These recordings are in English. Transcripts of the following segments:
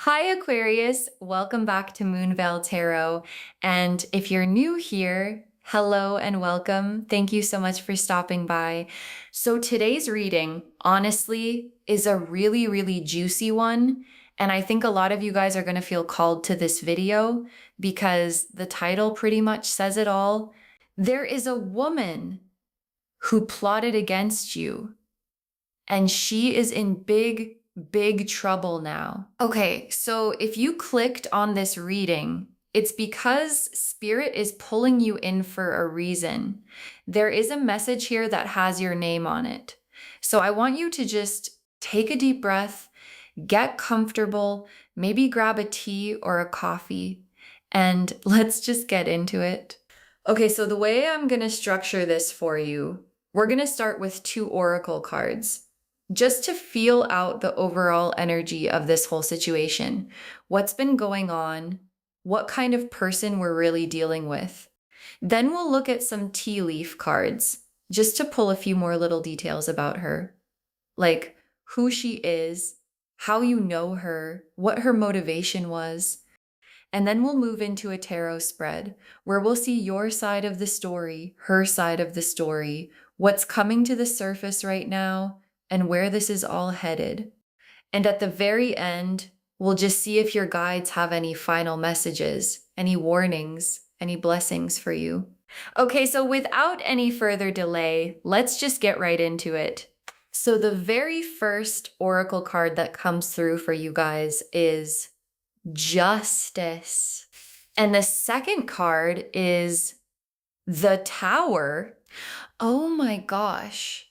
Hi, Aquarius. Welcome back to Moonveil Tarot. And if you're new here, hello and welcome. Thank you so much for stopping by. So today's reading, honestly, is a really juicy one. And I think a lot of you guys are going to feel called to this video because the title pretty much says it all. There is a woman who plotted against you, and she is in big trouble now. Okay, so if you clicked on this reading, it's because Spirit is pulling you in for a reason. There is a message here that has your name on it. So I want you to just take a deep breath, get comfortable, maybe grab a tea or a coffee, and let's just get into it. Okay, so the way I'm going to structure this for you, we're going to start with 2 oracle cards just to feel out the overall energy of this whole situation. What's been going on? What kind of person we're really dealing with? Then we'll look at some tea leaf cards just to pull a few more little details about her, like who she is, how you know her, what her motivation was. And then we'll move into a tarot spread where we'll see your side of the story, her side of the story, what's coming to the surface right now, and where this is all headed. And at the very end, we'll just see if your guides have any final messages, any warnings, any blessings for you. Okay, so without any further delay, let's just get right into it. So the very first oracle card that comes through for you guys is Justice. And the second card is the Tower. Oh my gosh.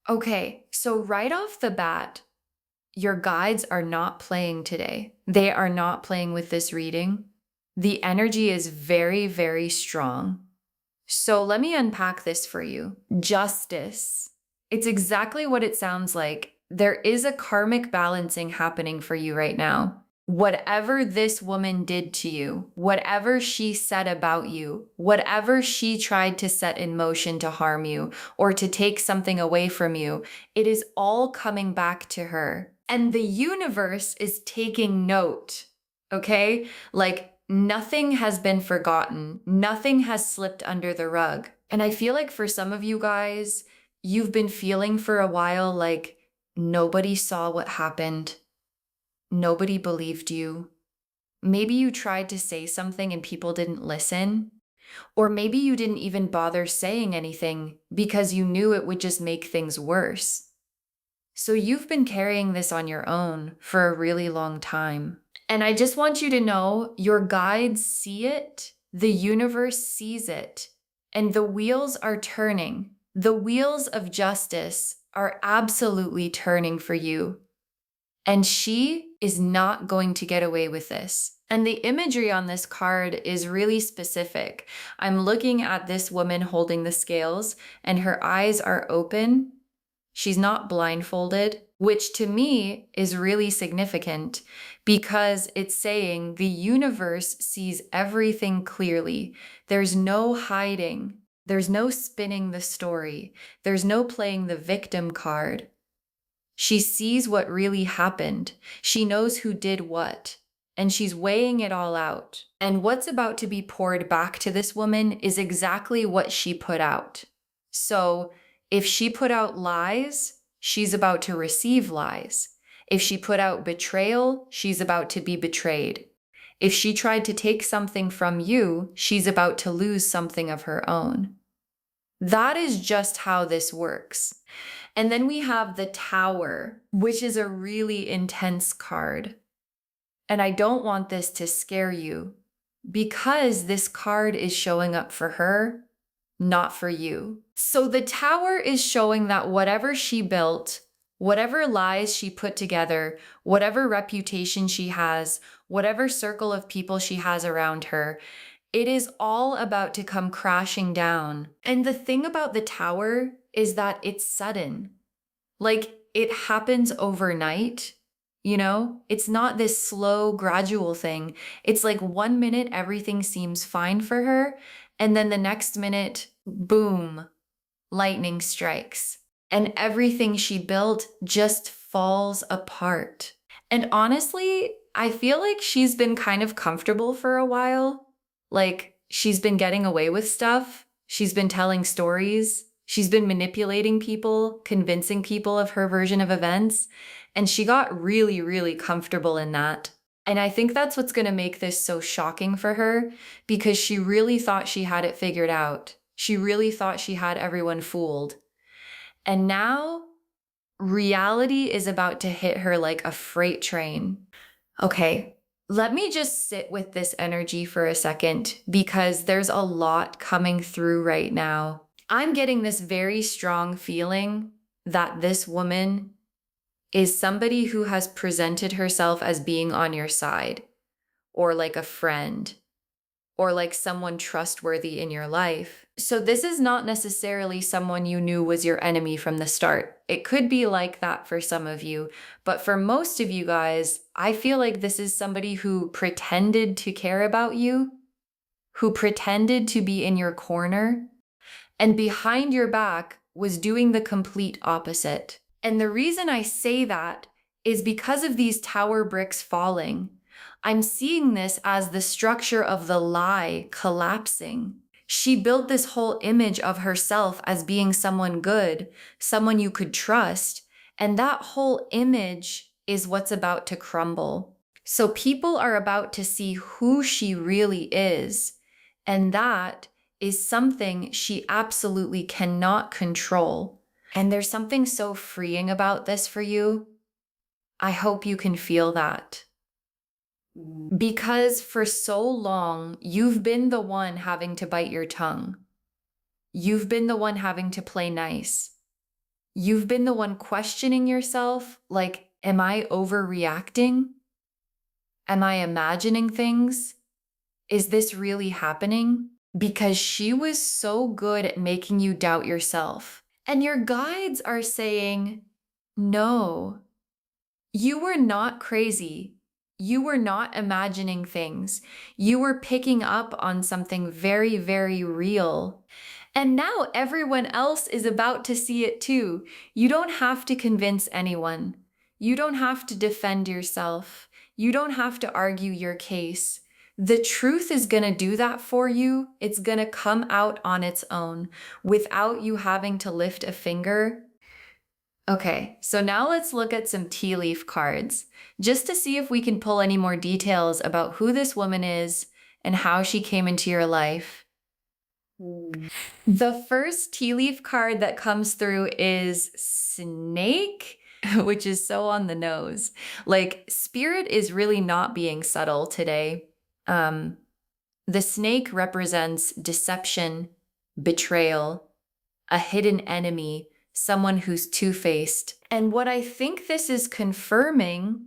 Okay, so right off the bat, your guides are not playing today. They are not playing with this reading. The energy is very strong. So let me unpack this for you. Justice. It's exactly what it sounds like. There is a karmic balancing happening for you right now. Whatever this woman did to you, whatever she said about you, whatever she tried to set in motion to harm you or to take something away from you, it is all coming back to her. And the universe is taking note, okay? Like nothing has been forgotten. Nothing has slipped under the rug. And I feel like for some of you guys, you've been feeling for a while like nobody saw what happened. Nobody believed you. Maybe you tried to say something and people didn't listen. Or maybe you didn't even bother saying anything because you knew it would just make things worse. So you've been carrying this on your own for a really long time. And I just want you to know your guides see it, the universe sees it, and the wheels are turning. The wheels of justice are absolutely turning for you. And she is not going to get away with this. And the imagery on this card is really specific. I'm looking at this woman holding the scales and her eyes are open. She's not blindfolded, which to me is really significant because it's saying the universe sees everything clearly. There's no hiding. There's no spinning the story. There's no playing the victim card. She sees what really happened. She knows who did what, and she's weighing it all out. And what's about to be poured back to this woman is exactly what she put out. So if she put out lies, she's about to receive lies. If she put out betrayal, she's about to be betrayed. If she tried to take something from you, she's about to lose something of her own. That is just how this works. And then we have the Tower, which is a really intense card. And I don't want this to scare you because this card is showing up for her, not for you. So the Tower is showing that whatever she built, whatever lies she put together, whatever reputation she has, whatever circle of people she has around her, it is all about to come crashing down. And the thing about the Tower is that it's sudden. Like it happens overnight, you know? It's not this slow, gradual thing. It's like 1 minute everything seems fine for her, and then the next minute, boom, lightning strikes. And everything she built just falls apart. And honestly, I feel like she's been kind of comfortable for a while. Like, she's been getting away with stuff. She's been telling stories. She's been manipulating people, convincing people of her version of events. And she got really, really comfortable in that. And I think that's what's going to make this so shocking for her, because she really thought she had it figured out. She really thought she had everyone fooled. And now reality is about to hit her like a freight train. Okay, let me just sit with this energy for a second, because there's a lot coming through right now. I'm getting this very strong feeling that this woman is somebody who has presented herself as being on your side, or like a friend, or like someone trustworthy in your life. So this is not necessarily someone you knew was your enemy from the start. It could be like that for some of you, but for most of you guys, I feel like this is somebody who pretended to care about you, who pretended to be in your corner, and behind your back was doing the complete opposite. And the reason I say that is because of these tower bricks falling. I'm seeing this as the structure of the lie collapsing. She built this whole image of herself as being someone good, someone you could trust, and that whole image is what's about to crumble. So people are about to see who she really is, and that is something she absolutely cannot control. And there's something so freeing about this for you. I hope you can feel that. Because for so long, you've been the one having to bite your tongue. You've been the one having to play nice. You've been the one questioning yourself, like, am I overreacting? Am I imagining things? Is this really happening? Because she was so good at making you doubt yourself. And your guides are saying, no, you were not crazy. You were not imagining things. You were picking up on something very, very real. And now everyone else is about to see it too. You don't have to convince anyone. You don't have to defend yourself. You don't have to argue your case. The truth is going to do that for you. It's going to come out on its own without you having to lift a finger. Okay, so now let's look at some tea leaf cards, just to see if we can pull any more details about who this woman is and how she came into your life. The first tea leaf card that comes through is Snake, which is so on the nose. Like, Spirit is really not being subtle today. The snake represents deception, betrayal, a hidden enemy, someone who's two-faced. And what I think this is confirming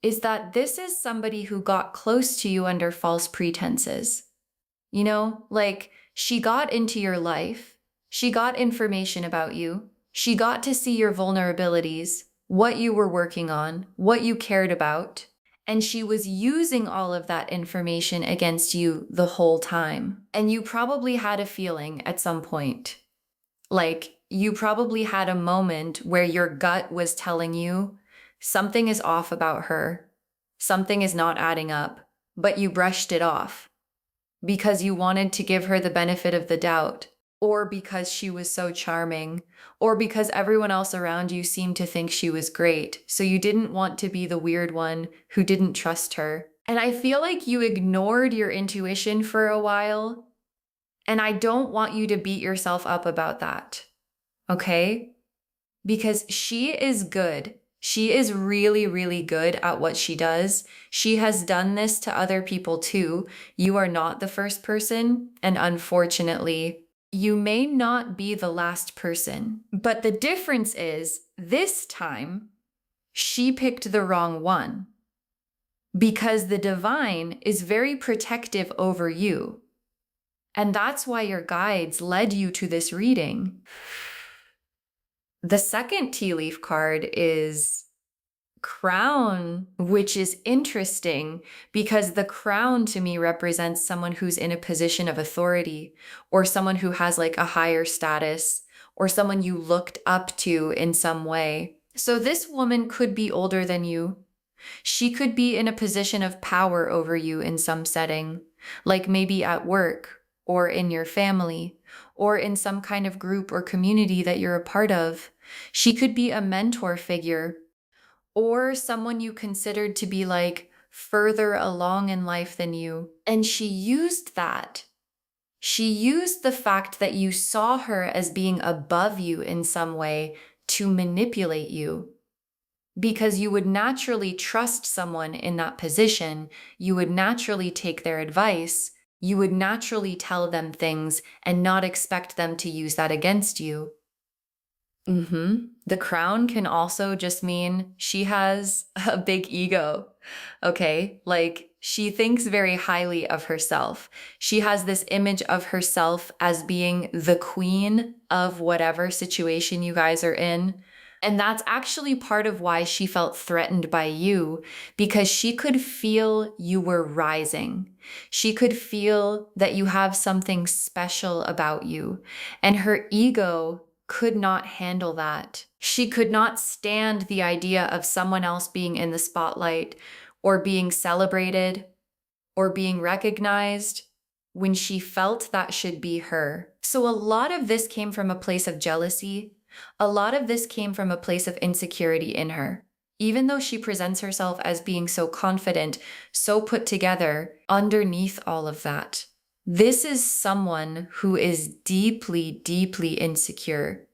is that this is somebody who got close to you under false pretenses. You know, like, she got into your life, she got information about you, she got to see your vulnerabilities, what you were working on, what you cared about, and she was using all of that information against you the whole time. And you probably had a feeling at some point. Like, you probably had a moment where your gut was telling you something is off about her, something is not adding up, but you brushed it off because you wanted to give her the benefit of the doubt, or because she was so charming, or because everyone else around you seemed to think she was great, so you didn't want to be the weird one who didn't trust her. And I feel like you ignored your intuition for a while, and I don't want you to beat yourself up about that, okay? Because she is good. She is really, really good at what she does. She has done this to other people too. You are not the first person, and unfortunately, you may not be the last person. But the difference is, this time, she picked the wrong one. Because the divine is very protective over you. And that's why your guides led you to this reading. The second tea leaf card is Crown, which is interesting because the crown to me represents someone who's in a position of authority, or someone who has like a higher status, or someone you looked up to in some way. So this woman could be older than you. She could be in a position of power over you in some setting, like maybe at work or in your family or in some kind of group or community that you're a part of. She could be a mentor figure or someone you considered to be like further along in life than you. And she used that. She used the fact that you saw her as being above you in some way to manipulate you. Because you would naturally trust someone in that position, you would naturally take their advice, you would naturally tell them things and not expect them to use that against you. The crown can also just mean she has a big ego. Okay. Like she thinks very highly of herself. She has this image of herself as being the queen of whatever situation you guys are in. And that's actually part of why she felt threatened by you, because she could feel you were rising. She could feel that you have something special about you, and her ego could not handle that. She could not stand the idea of someone else being in the spotlight or being celebrated or being recognized when she felt that should be her. So a lot of this came from a place of jealousy. A lot of this came from a place of insecurity in her. Even though she presents herself as being so confident, so put together, underneath all of that, this is someone who is deeply, deeply insecure.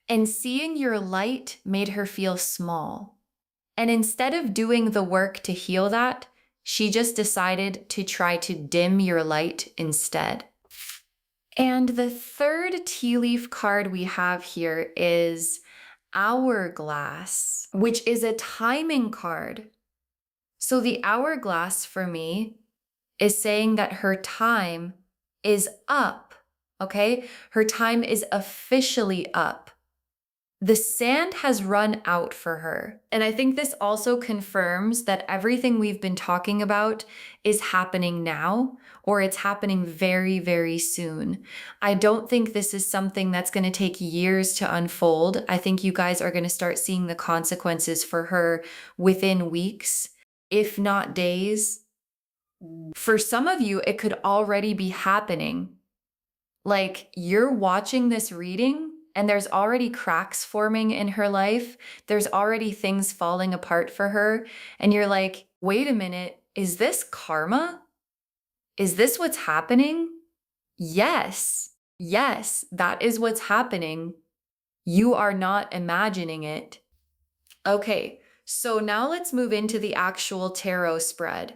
And seeing your light made her feel small. And instead of doing the work to heal that, she just decided to try to dim your light instead. And the third tea leaf card we have here is Hourglass, which is a timing card. So the hourglass for me is saying that her time is up, okay? Her time is officially up. The sand has run out for her. And I think this also confirms that everything we've been talking about is happening now, or it's happening very, very soon. I don't think this is something that's going to take years to unfold. I think you guys are going to start seeing the consequences for her within weeks, if not days. For some of you, it could already be happening. Like you're watching this reading and there's already cracks forming in her life. There's already things falling apart for her. And you're like, wait a minute, is this karma? Is this what's happening? Yes, yes, that is what's happening. You are not imagining it. Okay, so now let's move into the actual tarot spread.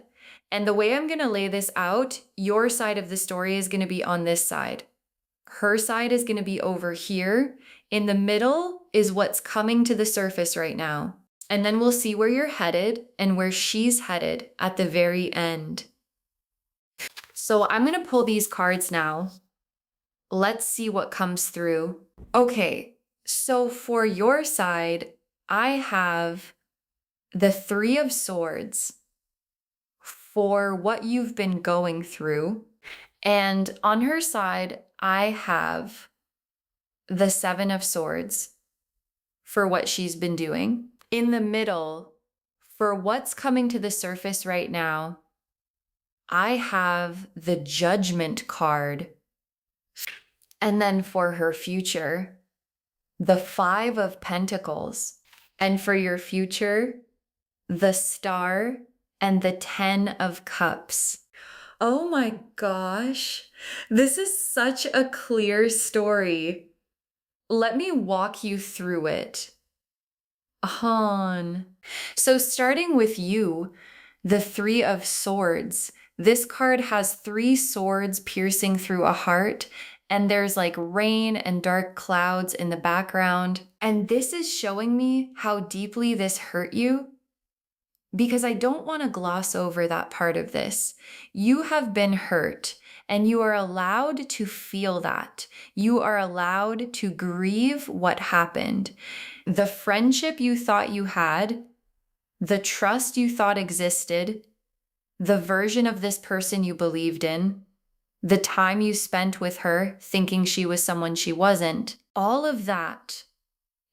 And the way I'm going to lay this out, your side of the story is going to be on this side. Her side is going to be over here. In the middle is what's coming to the surface right now. And then we'll see where you're headed and where she's headed at the very end. So I'm going to pull these cards now. Let's see what comes through. Okay, so for your side, I have the Three of Swords for what you've been going through. And on her side, I have the Seven of Swords for what she's been doing. In the middle, for what's coming to the surface right now, I have the Judgment card. And then for her future, the Five of Pentacles. And for your future, the Star and the Ten of Cups. Oh my gosh, this is such a clear story. Let me walk you through it. So starting with you, the Three of Swords. This card has three swords piercing through a heart, and there's like rain and dark clouds in the background. And this is showing me how deeply this hurt you, because I don't want to gloss over that part of this. You have been hurt, and you are allowed to feel that. You are allowed to grieve what happened. The friendship you thought you had, the trust you thought existed, the version of this person you believed in, the time you spent with her thinking she was someone she wasn't, all of that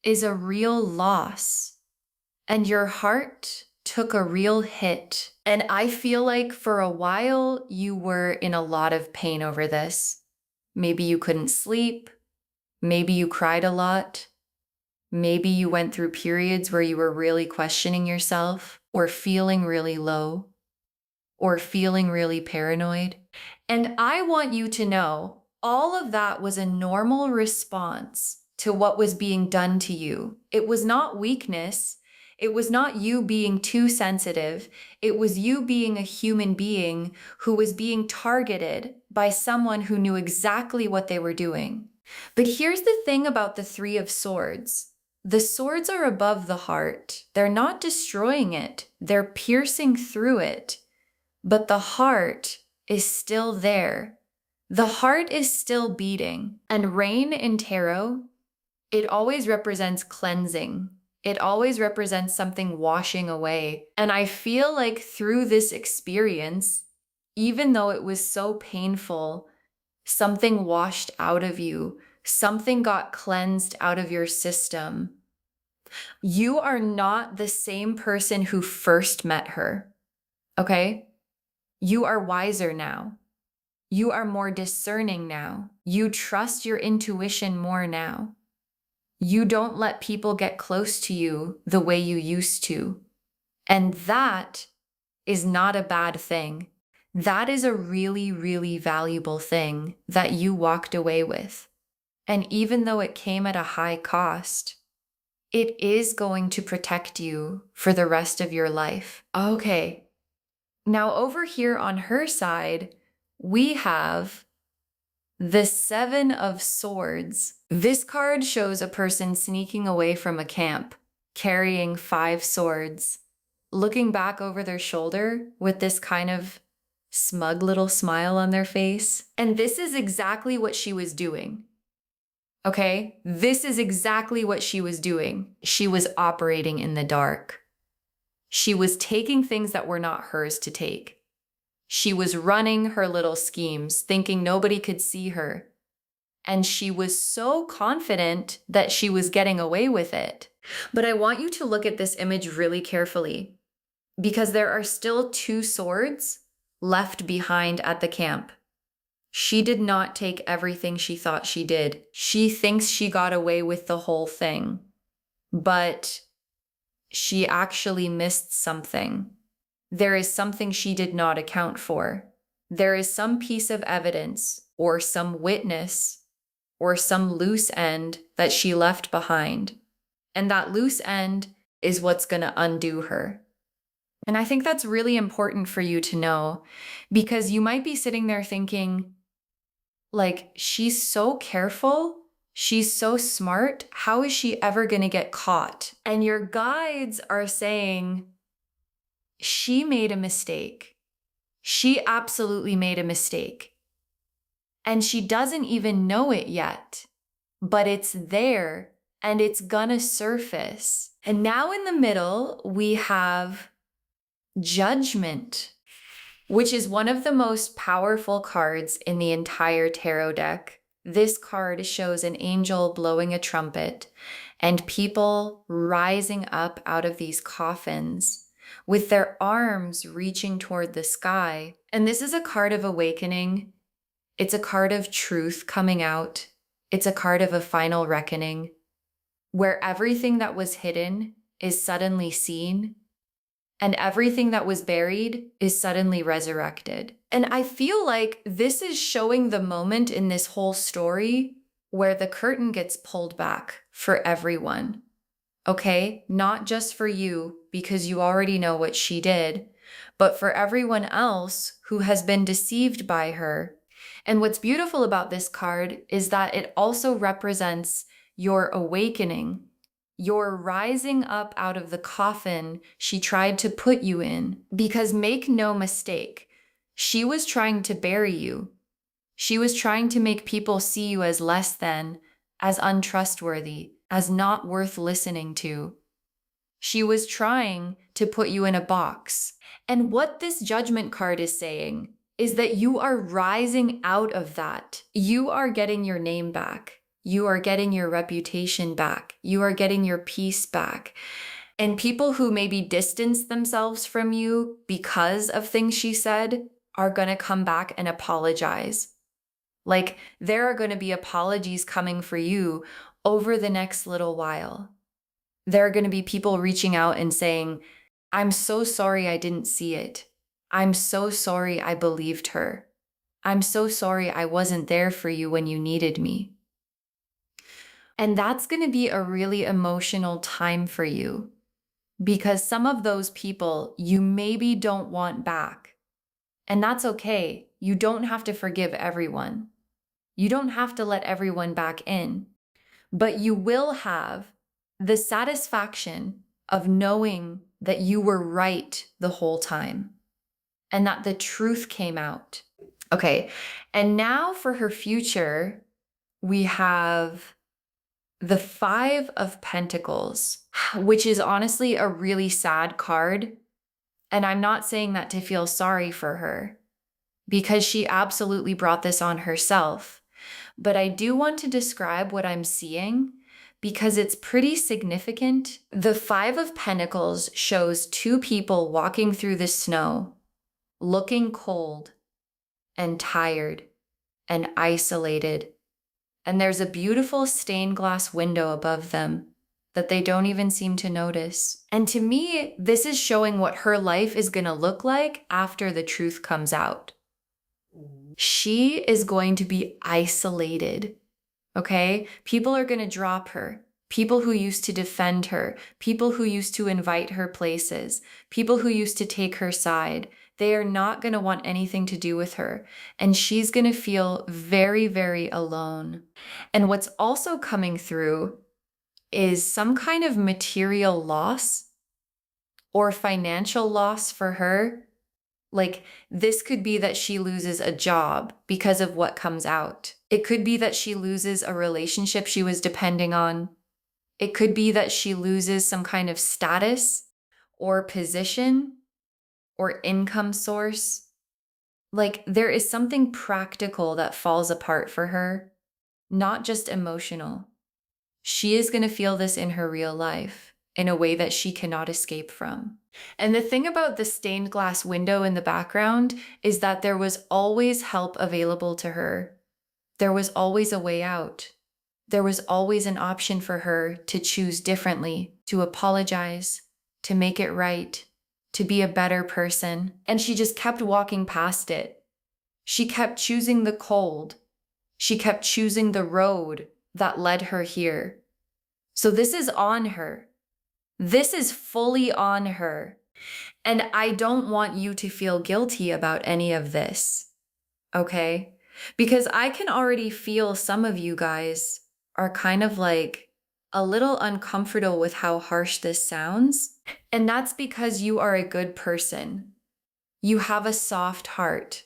is a real loss. And your heart, took a real hit. And I feel like for a while you were in a lot of pain over this. Maybe you couldn't sleep. Maybe you cried a lot. Maybe you went through periods where you were really questioning yourself, or feeling really low, or feeling really paranoid. And I want you to know all of that was a normal response to what was being done to you. It was not weakness. It was not you being too sensitive. It was you being a human being who was being targeted by someone who knew exactly what they were doing. But here's the thing about the Three of Swords. The swords are above the heart. They're not destroying it. They're piercing through it. But the heart is still there. The heart is still beating. And rain in tarot, it always represents cleansing. It always represents something washing away. And I feel like through this experience, even though it was so painful, something washed out of you. Something got cleansed out of your system. You are not the same person who first met her, okay? You are wiser now. You are more discerning now. You trust your intuition more now. You don't let people get close to you the way you used to. And that is not a bad thing. That is a really, really valuable thing that you walked away with. And even though it came at a high cost, it is going to protect you for the rest of your life. Okay. Now over here on her side, we have the Seven of Swords. This card shows a person sneaking away from a camp, carrying 5 swords, looking back over their shoulder with this kind of smug little smile on their face. And this is exactly what she was doing. Okay? This is exactly what she was doing. She was operating in the dark. She was taking things that were not hers to take. She was running her little schemes, thinking nobody could see her. And she was so confident that she was getting away with it. But I want you to look at this image really carefully, because there are still 2 swords left behind at the camp. She did not take everything she thought she did. She thinks she got away with the whole thing, but she actually missed something. There is something she did not account for. There is some piece of evidence or some witness or some loose end that she left behind. And that loose end is what's going to undo her. And I think that's really important for you to know, because you might be sitting there thinking, like, she's so careful. She's so smart. How is she ever going to get caught? And your guides are saying, she made a mistake. She absolutely made a mistake. And she doesn't even know it yet, but it's there and it's gonna surface. And now in the middle, we have Judgment, which is one of the most powerful cards in the entire tarot deck. This card shows an angel blowing a trumpet and people rising up out of these coffins with their arms reaching toward the sky. And this is a card of awakening. It's a card of truth coming out. It's a card of a final reckoning, where everything that was hidden is suddenly seen, and everything that was buried is suddenly resurrected. And I feel like this is showing the moment in this whole story where the curtain gets pulled back for everyone. Okay? Not just for you, because you already know what she did, but for everyone else who has been deceived by her. And what's beautiful about this card is that it also represents your awakening, your rising up out of the coffin she tried to put you in. Because make no mistake, she was trying to bury you. She was trying to make people see you as less than, as untrustworthy, as not worth listening to. She was trying to put you in a box. And what this Judgment card is saying is that you are rising out of that. You are getting your name back. You are getting your reputation back. You are getting your peace back. And people who maybe distance themselves from you because of things she said are going to come back and apologize. Like, there are going to be apologies coming for you over the next little while. There are going to be people reaching out and saying, I'm so sorry I didn't see it. I'm so sorry I believed her. I'm so sorry I wasn't there for you when you needed me. And that's going to be a really emotional time for you because some of those people you maybe don't want back. And that's okay. You don't have to forgive everyone. You don't have to let everyone back in, but you will have the satisfaction of knowing that you were right the whole time and that the truth came out. Okay, and now for her future, we have the Five of Pentacles, which is honestly a really sad card. And I'm not saying that to feel sorry for her because she absolutely brought this on herself. But I do want to describe what I'm seeing because it's pretty significant. The Five of Pentacles shows two people walking through the snow, looking cold and tired and isolated. And there's a beautiful stained glass window above them that they don't even seem to notice. And to me, this is showing what her life is going to look like after the truth comes out. She is going to be isolated, okay? People are going to drop her. People who used to defend her, people who used to invite her places, people who used to take her side, they are not going to want anything to do with her. And she's going to feel very, very alone. And what's also coming through is some kind of material loss or financial loss for her. Like, this could be that she loses a job because of what comes out. It could be that she loses a relationship she was depending on. It could be that she loses some kind of status or position or income source. Like, there is something practical that falls apart for her, not just emotional. She is going to feel this in her real life in a way that she cannot escape from. And the thing about the stained glass window in the background is that there was always help available to her. There was always a way out. There was always an option for her to choose differently, to apologize, to make it right, to be a better person. And she just kept walking past it. She kept choosing the cold. She kept choosing the road that led her here. So this is on her. This is fully on her. And I don't want you to feel guilty about any of this, okay? Because I can already feel some of you guys are kind of like a little uncomfortable with how harsh this sounds. And that's because you are a good person. You have a soft heart.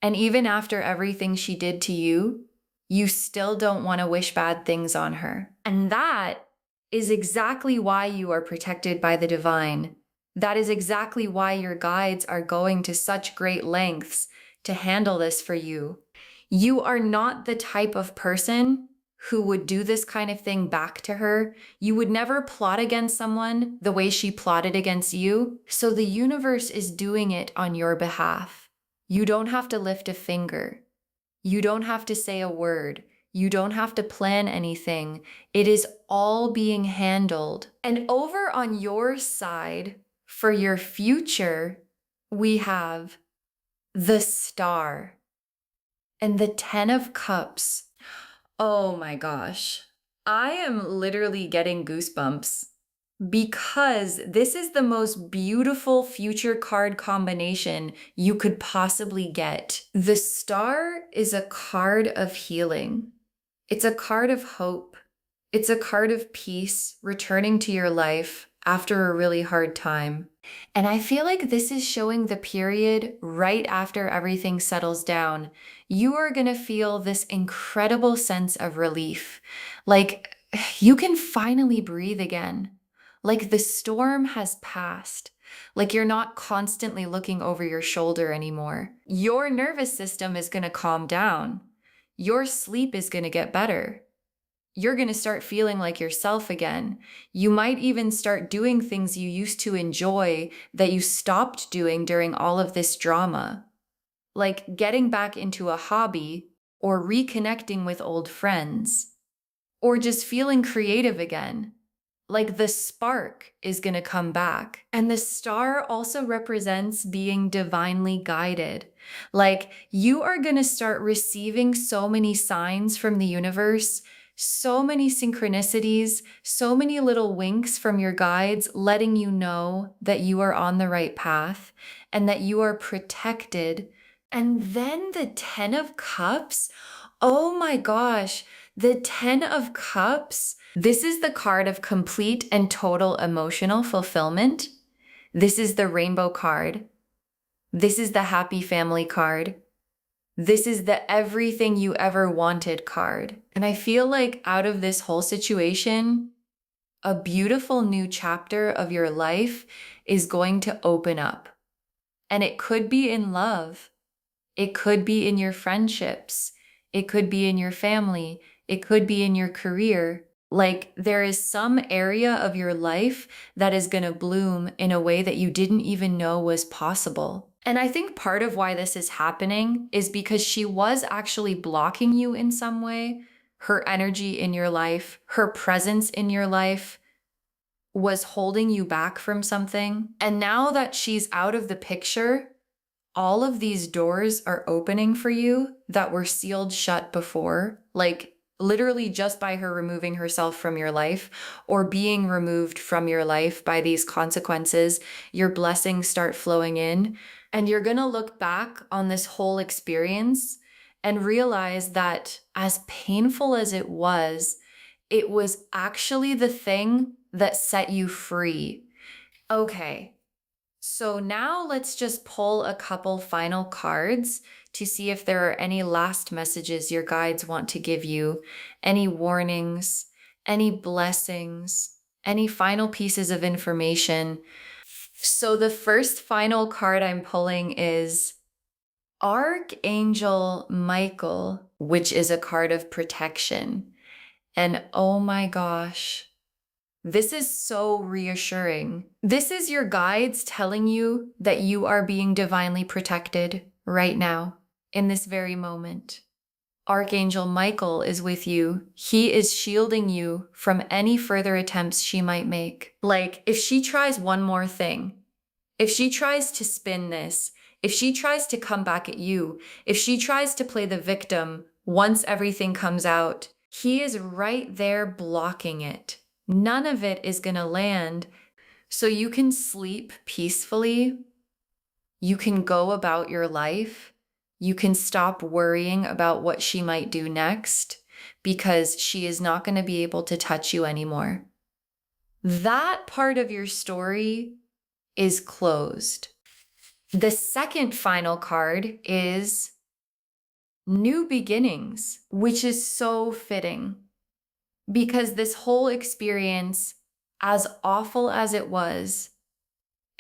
And even after everything she did to you, you still don't want to wish bad things on her. And that is exactly why you are protected by the divine. That is exactly why your guides are going to such great lengths to handle this for you. You are not the type of person who would do this kind of thing back to her. You would never plot against someone the way she plotted against you. So the universe is doing it on your behalf. You don't have to lift a finger. You don't have to say a word. You don't have to plan anything. It is all being handled. And over on your side, for your future, we have the Star and the Ten of Cups. Oh my gosh. I am literally getting goosebumps because this is the most beautiful future card combination you could possibly get. The Star is a card of healing. It's a card of hope. It's a card of peace returning to your life after a really hard time. And I feel like this is showing the period right after everything settles down. You are going to feel this incredible sense of relief. Like you can finally breathe again. Like the storm has passed. Like you're not constantly looking over your shoulder anymore. Your nervous system is going to calm down. Your sleep is going to get better. you're going to start feeling like yourself again. You might even start doing things you used to enjoy that you stopped doing during all of this drama, like getting back into a hobby or reconnecting with old friends or just feeling creative again. Like the spark is going to come back. And the star also represents being divinely guided. Like you are going to start receiving so many signs from the universe, so many synchronicities, so many little winks from your guides, letting you know that you are on the right path and that you are protected. And then the 10 of Cups. Oh my gosh, the 10 of Cups. This is the card of complete and total emotional fulfillment. This is the rainbow card. This is the happy family card. This is the everything you ever wanted card. And I feel like out of this whole situation, a beautiful new chapter of your life is going to open up. And it could be in love. It could be in your friendships. It could be in your family. It could be in your career. Like there is some area of your life that is going to bloom in a way that you didn't even know was possible. And I think part of why this is happening is because she was actually blocking you in some way. Her energy in your life, her presence in your life was holding you back from something. And now that she's out of the picture, all of these doors are opening for you that were sealed shut before, like literally just by her removing herself from your life or being removed from your life by these consequences. Your blessings start flowing in, and you're going to look back on this whole experience and realize that as painful as it was actually the thing that set you free. Okay. So now let's just pull a couple final cards to see if there are any last messages your guides want to give you, any warnings, any blessings, any final pieces of information. So the first final card I'm pulling is Archangel Michael, which is a card of protection. And oh my gosh, this is so reassuring. This is your guides telling you that you are being divinely protected right now, in this very moment. Archangel Michael is with you. He is shielding you from any further attempts she might make. Like, if she tries one more thing, if she tries to spin this, if she tries to come back at you, if she tries to play the victim once everything comes out, he is right there blocking it. None of it is going to land. So you can sleep peacefully. You can go about your life. You can stop worrying about what she might do next because she is not going to be able to touch you anymore. That part of your story is closed. The second final card is New Beginnings, which is so fitting. Because this whole experience, as awful as it was,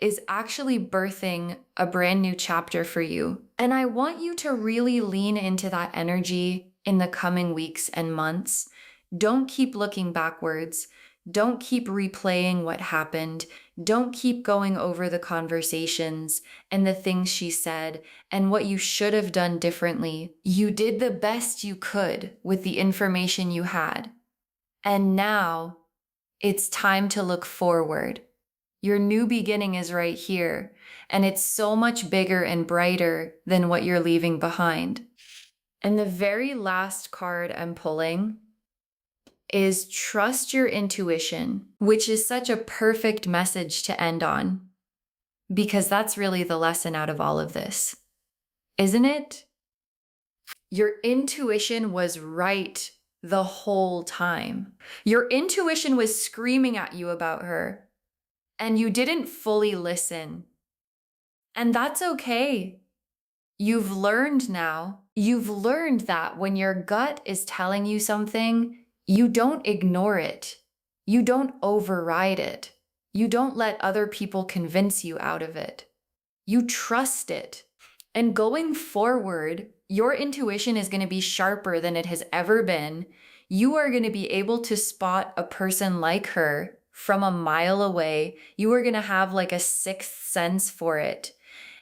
is actually birthing a brand new chapter for you. And I want you to really lean into that energy in the coming weeks and months. Don't keep looking backwards. Don't keep replaying what happened. Don't keep going over the conversations and the things she said and what you should have done differently. You did the best you could with the information you had. And now it's time to look forward. Your new beginning is right here, and it's so much bigger and brighter than what you're leaving behind. And the very last card I'm pulling is Trust Your Intuition, which is such a perfect message to end on, because that's really the lesson out of all of this, isn't it? Your intuition was right the whole time. Your intuition was screaming at you about her, and you didn't fully listen. And that's okay. You've learned now. You've learned that when your gut is telling you something, you don't ignore it. You don't override it. You don't let other people convince you out of it. You trust it. And going forward, your intuition is going to be sharper than it has ever been. You are going to be able to spot a person like her from a mile away. You are going to have like a sixth sense for it.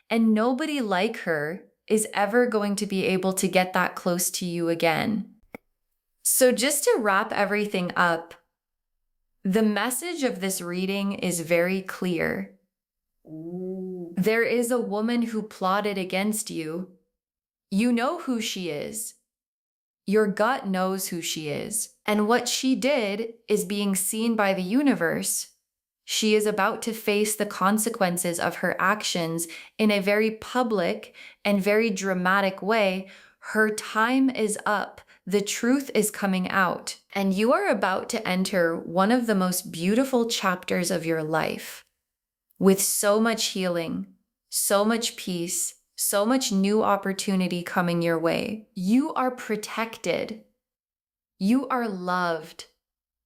And nobody like her is ever going to be able to get that close to you again. So just to wrap everything up, the message of this reading is very clear. There is a woman who plotted against you. You know who she is. Your gut knows who she is. And what she did is being seen by the universe. She is about to face the consequences of her actions in a very public and very dramatic way. Her time is up. The truth is coming out. And you are about to enter one of the most beautiful chapters of your life with so much healing, so much peace, so much new opportunity coming your way. You are protected. You are loved.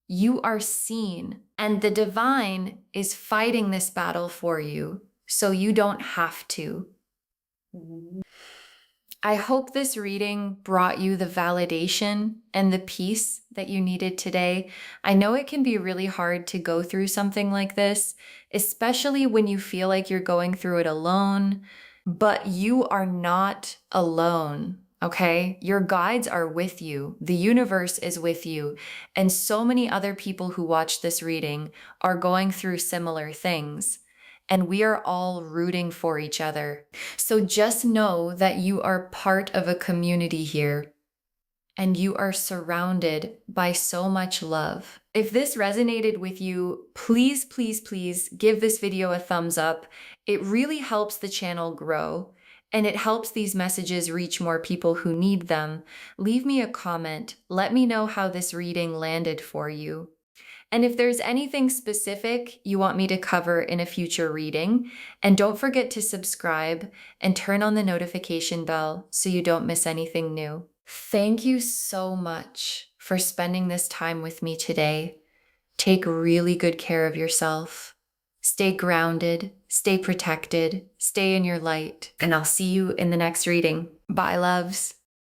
You are seen. And the divine is fighting this battle for you, so you don't have to. I hope this reading brought you the validation and the peace that you needed today. I know it can be really hard to go through something like this, especially when you feel like you're going through it alone, but you are not alone. Okay? Your guides are with you. The universe is with you. And so many other people who watch this reading are going through similar things. And we are all rooting for each other. So just know that you are part of a community here and you are surrounded by so much love. If this resonated with you, please, please, please give this video a thumbs up. It really helps the channel grow and it helps these messages reach more people who need them. Leave me a comment. Let me know how this reading landed for you. And if there's anything specific you want me to cover in a future reading, and don't forget to subscribe and turn on the notification bell so you don't miss anything new. Thank you so much for spending this time with me today. Take really good care of yourself. Stay grounded, stay protected, stay in your light, and I'll see you in the next reading. Bye, loves.